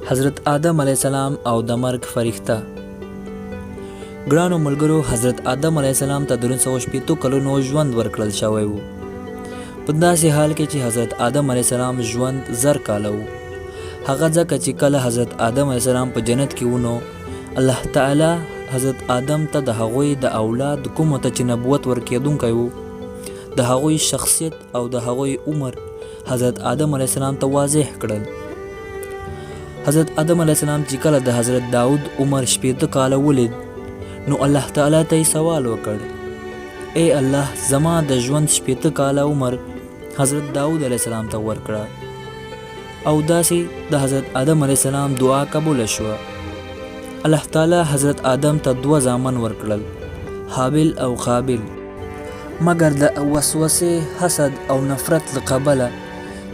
حضرت آدم علیه السلام او د مرګ فرښته. ګرانو ملګرو، حضرت آدم علیه السلام ته 360 کلونو ژوند ورکړل شوی و، په داسې حال کې چې حضرت آدم علیه السلام ژوند 1000 کاله و. هغه ځکه چې کله حضرت آدم علیه السلام په جنت کې ونو، الله تعالی حضرت آدم ته د هغوی د اولاد کومو ته چې نبوت ورکېدونکی و، د هغوی شخصیت او د هغوی عمر حضرت آدم علیه السلام ته واضح کړل. حضرت آدم علیه السلام چې کله د حضرت داود عمر 80 کاله ولید، نو الله تعالی ته یې سوال وکړ: ای الله، زما د ژوند 80 کاله عمر حضرت داود علیه السلام ته ورکړه. او داسې د حضرت آدم علیه السلام دعا قبول شوه. الله تعالی حضرت آدم ته 2 زامن ورکړل، حابل او قابل. مګر د وسوسې، حسد او نفرت له کبله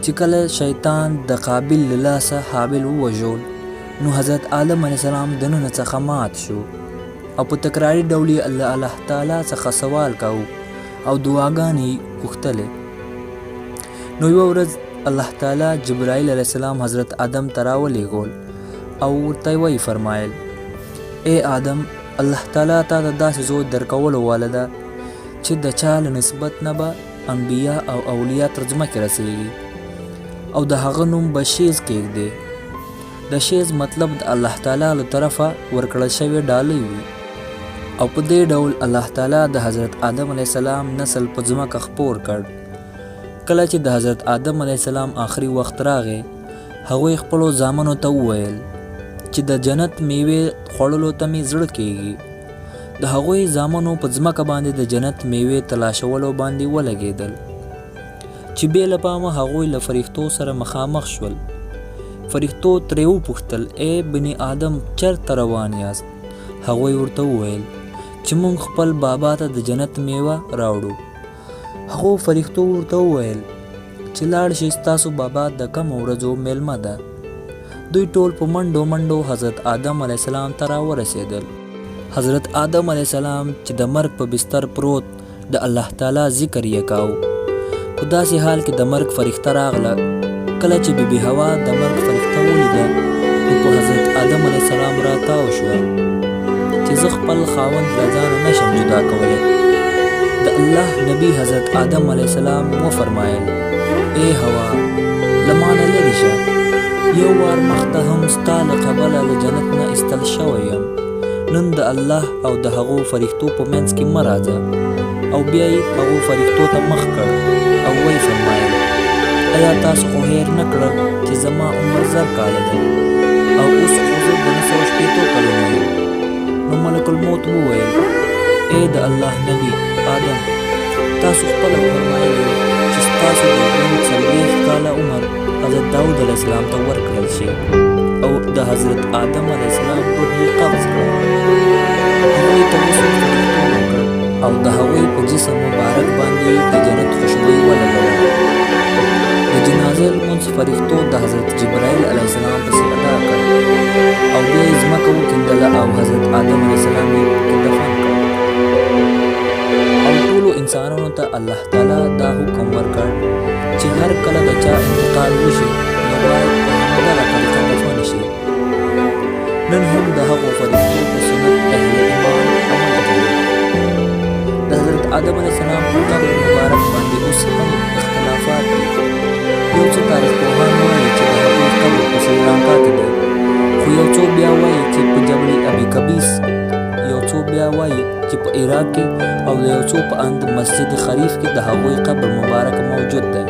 چې کله شیطان د قابل له لاسه حابل ووژل، نو حضرت آدم علیه السلام د ننه څخه مات شو او په تکراري ډول یې الله تعالی څخه سوال کاوه او دعاګانې غوښتلې. نو یوه ورځ الله تعالی جبرائیل علیه السلام حضرت آدم ته راولېږل او ورته ویې فرمایل: ای آدم، الله تعالی تا ته داسې زوی درکولو واله ده چې د چا له نسبت نه به انبیا او اولیا تر ځمکې رسېږي، او د هغه نوم به شیز کېږدي. د شیز مطلب د الله تعالی له طرفه ورکړل شوې ډالۍ وي. او په دې ډول الله تعالی د حضرت آدم علیه السلام نسل په ځمکه خپور کړ. کله چې د حضرت آدم علیه السلام آخري وخت راغی، هغوی خپلو زامنو ته وویل چې د جنت میوې خوړلو ته مې زړه کېږي. د هغوی زامنو په ځمکه باندې د جنت میوې تلاشولو باندې ولګېدل، چې بې له پامه هغوی له فرښتو سره مخامخ شول. فرښتو ترې وپوښتل: ای بني آدم، چېرته روان یاست؟ هغوی ورته وویل چې موږ خپل بابا ته د جنت میوه راوړو. هغو فرښتو ورته وویل چې لاړ شئ، ستاسو بابا د کم ورځو میلمه ده. دوی ټول په منډو منډو حضرت آدم علیه السلام ته راورسېدل. حضرت آدم علیه السلام چې د مرګ په بستر پروت د الله تعالی ذکر یې کاوه. په داسې حال کې د مرګ فرښته راغله. کله چې بیبي حوا د مرګ فرښته ولیده، نو په حضرت آدم علیه السلام راتاو شوه چې زه خپل خاوند له ځانه نشم جدا کولی. د الله نبی حضرت آدم علیه السلام وفرمایل: ای حوا، له مانه لرې شه، یو وار مخته هم ستا له قبله له جنت نه ایستل شوی یم. نن د الله او د هغو فرښتو په منځ کې مه راځه. او بیا یې هغو فرښتو ته مخ کړ او ویې فرمایل: ایا تاسو خو هیر نه کړه چې زما عمر 1000 کاله دی او اوس خو زه د 960 کلونو یم؟ نو ملک الموت وویل: ای د الله نبی آدم، تاسو خپله فرمایلي چې ستاسو د ژوند 40 کاله عمر حضرت داود علیه السلام ته ورکړل شي. او د حضرت آدم علیه السلام روح یې قبض کړ. هغوی ته غسل فرښتو وکړ او د هغوی په جسم مبارک باندې د جنت خوشبويي ولګوله. د جنازې لمونځ فرښتو د حضرت جبرائیل علیه السلام پسې ادا کړ او بیا یې ځمکه وکیندله او حضرت آدم علیه السلام یې پکې دفن کړ. او ټولو انسانانو ته الله تعالی دا حکم ورکړ چې هر کله د چا انتقال وشي، نو باید په همدغه طریقه دفن شي. نن هم د هغو فرښتو په سنت اهل ایمان عمل کوي. د حضرت آدم علیه السلام په قبر مبارک باندې اوس هم اختلافات دي. یو څو تاریخ پوهان وایي چې د هغوی قبر په سریلانکا کې دی، خو یو څو بیا وایي چې په جبل ابي کبیس، یو څو بیا وایي چې په عراق کې، او یو څو په اند مسجد خریف کې د هغوی قبر مبارک موجود دی.